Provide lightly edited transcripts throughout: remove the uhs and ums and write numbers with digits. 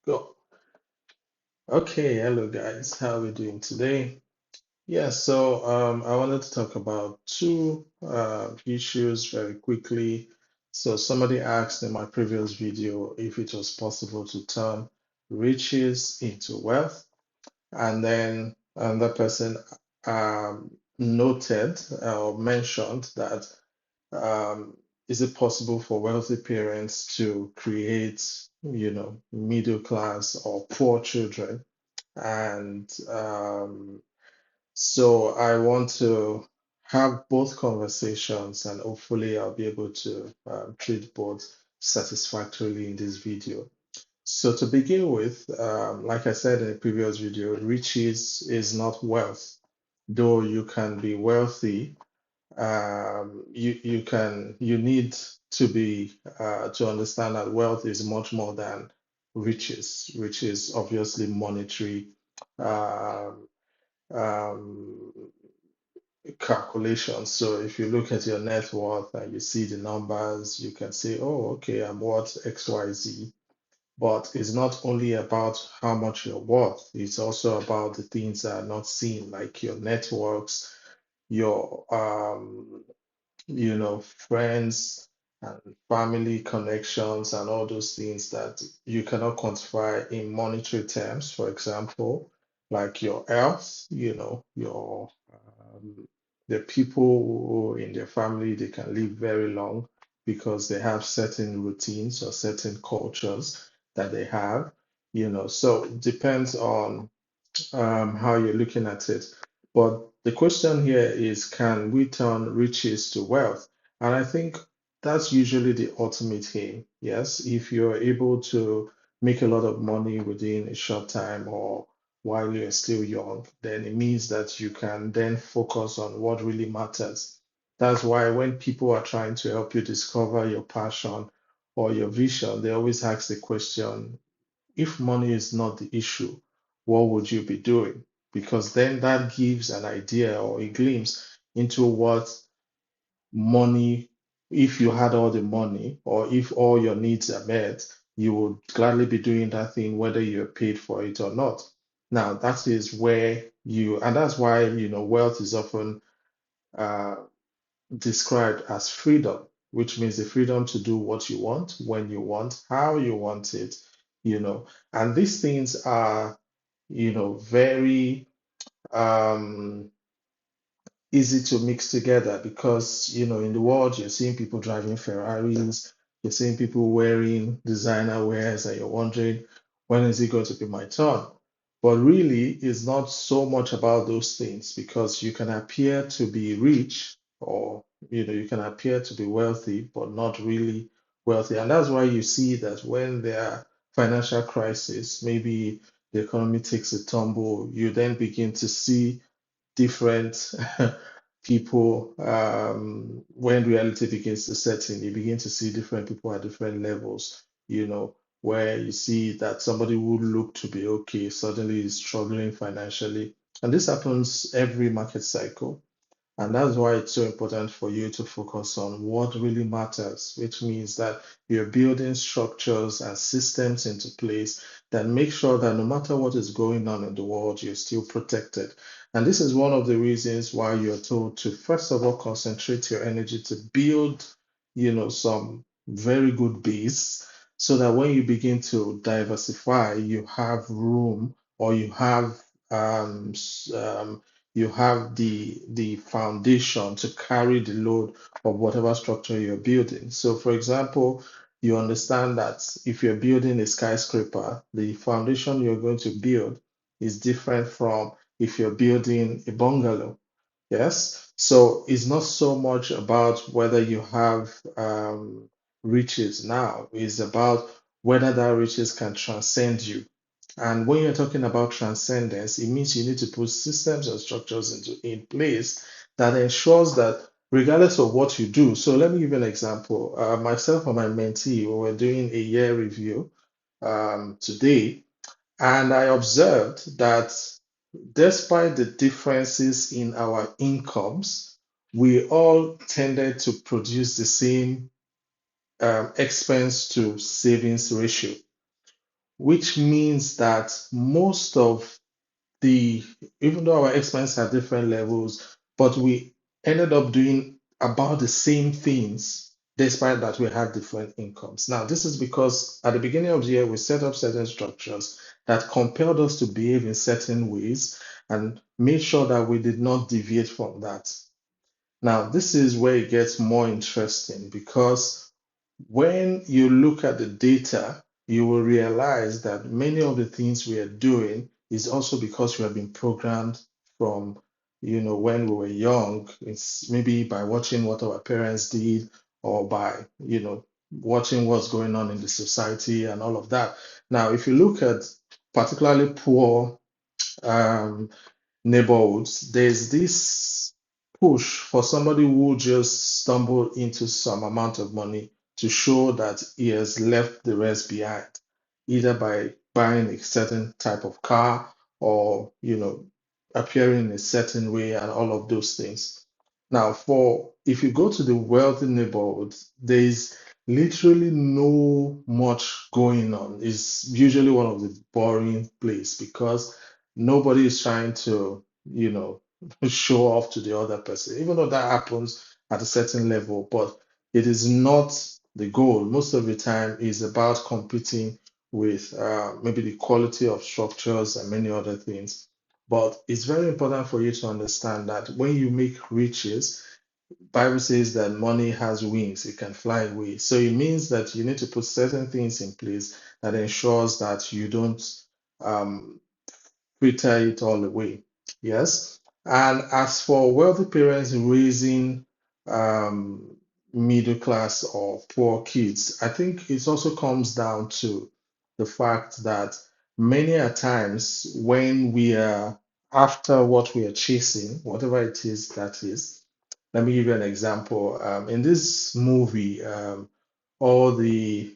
Go. Okay, hello guys. How are we doing today? Yeah, so I wanted to talk about two issues very quickly. So somebody asked in my previous video if it was possible to turn riches into wealth, and then another person noted or mentioned that is it possible for wealthy parents to create, middle class or poor children? And so I want to have both conversations, and hopefully I'll be able to treat both satisfactorily in this video. So to begin with, like I said in the previous video, riches is not wealth. Though you can be wealthy, you need to be to understand that wealth is much more than riches, which is obviously monetary um, um, calculations. So if you look at your net worth and you see the numbers, you can say, oh, okay, I'm worth XYZ. But it's not only about how much you're worth, it's also about the things that are not seen, like your networks, your friends and family connections and all those things that you cannot quantify in monetary terms. For example, like your health, your the people who in their family they can live very long because they have certain routines or certain cultures that they have, so it depends on how you're looking at it. But the question here is, can we turn riches to wealth? And I think that's usually the ultimate aim. Yes, if you're able to make a lot of money within a short time or while you're still young, then it means that you can then focus on what really matters. That's why when people are trying to help you discover your passion or your vision, they always ask the question, if money is not the issue, what would you be doing? Because then that gives an idea or a glimpse into what money, if you had all the money or if all your needs are met, you would gladly be doing that thing whether you're paid for it or not. Now, that is where and that's why, wealth is often uh, described as freedom, which means the freedom to do what you want, when you want, how you want it, you know. And these things are, very um, easy to mix together because, in the world, you're seeing people driving Ferraris, you're seeing people wearing designer wears, and you're wondering, when is it going to be my turn? But really, it's not so much about those things because you can appear to be rich or, you can appear to be wealthy, but not really wealthy. And that's why you see that when there are financial crisis, maybe the economy takes a tumble, you then begin to see different people when reality begins to set in, you begin to see different people at different levels, where you see that somebody who looked to be okay suddenly is struggling financially. And this happens every market cycle. And that's why it's so important for you to focus on what really matters, which means that you're building structures and systems into place that make sure that no matter what is going on in the world, you're still protected. And this is one of the reasons why you're told to, first of all, concentrate your energy to build, some very good base so that when you begin to diversify, you have room or um, s- um, you have the foundation to carry the load of whatever structure you're building. So, for example, you understand that if you're building a skyscraper, the foundation you're going to build is different from if you're building a bungalow. Yes. So it's not so much about whether you have riches now, it's about whether that riches can transcend you. And when you're talking about transcendence, it means you need to put systems and structures in place that ensures that regardless of what you do. So let me give you an example. Myself and my mentee, we were doing a year review today, and I observed that despite the differences in our incomes, we all tended to produce the same expense to savings ratio, which means that most of the, even though our expenses are different levels, but we ended up doing about the same things despite that we had different incomes. Now, this is because at the beginning of the year, we set up certain structures that compelled us to behave in certain ways and made sure that we did not deviate from that. Now, this is where it gets more interesting because when you look at the data, you will realize that many of the things we are doing is also because we have been programmed from, when we were young. It's maybe by watching what our parents did or by, watching what's going on in the society and all of that. Now, if you look at particularly poor um, neighborhoods, there's this push for somebody who just stumbled into some amount of money to show that he has left the rest behind, either by buying a certain type of car or, appearing in a certain way and all of those things. Now, for if you go to the wealthy neighborhoods, there's literally no much going on. It's usually one of the boring place because nobody is trying to, show off to the other person, even though that happens at a certain level, but it is not the goal. Most of the time is about competing with maybe the quality of structures and many other things. But it's very important for you to understand that when you make riches, Bible says that money has wings, it can fly away. So it means that you need to put certain things in place that ensures that you don't um, fritter it all away. Yes. And as for wealthy parents raising um, middle class or poor kids, I think it also comes down to the fact that many a times when we are after what we are chasing, whatever it is that is, let me give you an example. In this movie, All the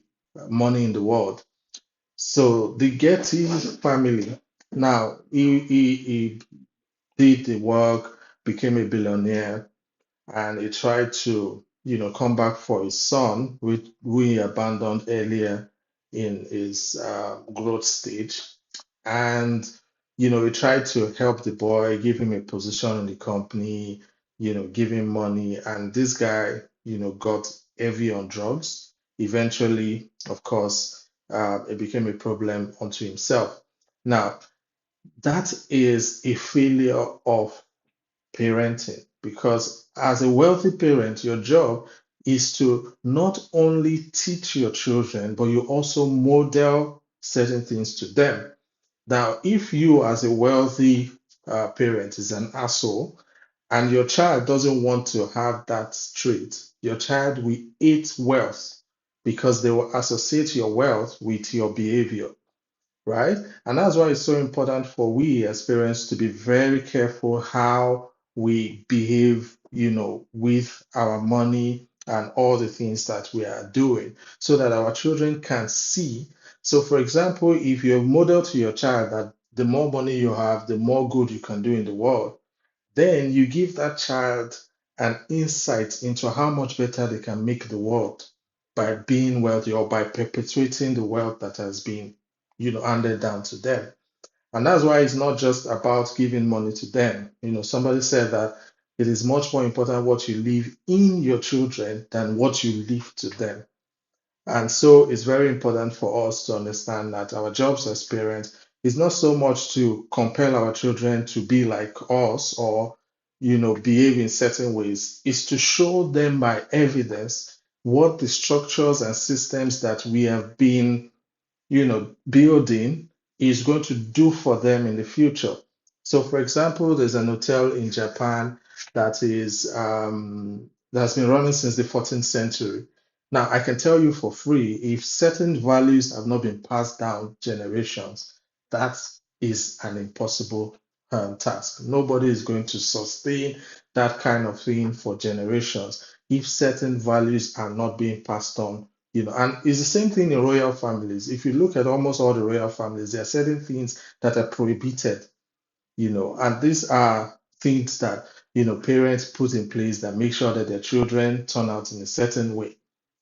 Money in the World, so the Getty family, now he did the work, became a billionaire, and he tried to, come back for his son, which we abandoned earlier in his growth stage. And, he tried to help the boy, give him a position in the company, give him money. And this guy, got heavy on drugs. Eventually, of course, it became a problem unto himself. Now, that is a failure of parenting because as a wealthy parent, your job is to not only teach your children, but you also model certain things to them. Now, if you, as a wealthy parent, is an asshole and your child doesn't want to have that trait, your child will hate wealth because they will associate your wealth with your behavior, right? And that's why it's so important for we as parents to be very careful how we behave, with our money and all the things that we are doing so that our children can see. So, for example, if you model to your child that the more money you have, the more good you can do in the world, then you give that child an insight into how much better they can make the world by being wealthy or by perpetuating the wealth that has been, handed down to them. And that's why it's not just about giving money to them. Somebody said that it is much more important what you leave in your children than what you leave to them. And so it's very important for us to understand that our jobs as parents is not so much to compel our children to be like us or, behave in certain ways. It's to show them by evidence what the structures and systems that we have been, building is going to do for them in the future. So, for example, there's an hotel in Japan that's been running since the 14th century. Now, I can tell you for free, if certain values have not been passed down generations, that is an impossible task. Nobody is going to sustain that kind of thing for generations if certain values are not being passed on, and it's the same thing in royal families. If you look at almost all the royal families, there are certain things that are prohibited, and these are things that, parents put in place that make sure that their children turn out in a certain way.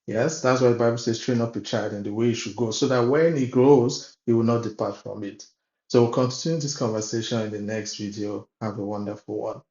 Yes, that's why the Bible says, train up a child in the way he should go, so that when he grows, he will not depart from it. So we'll continue this conversation in the next video. Have a wonderful one.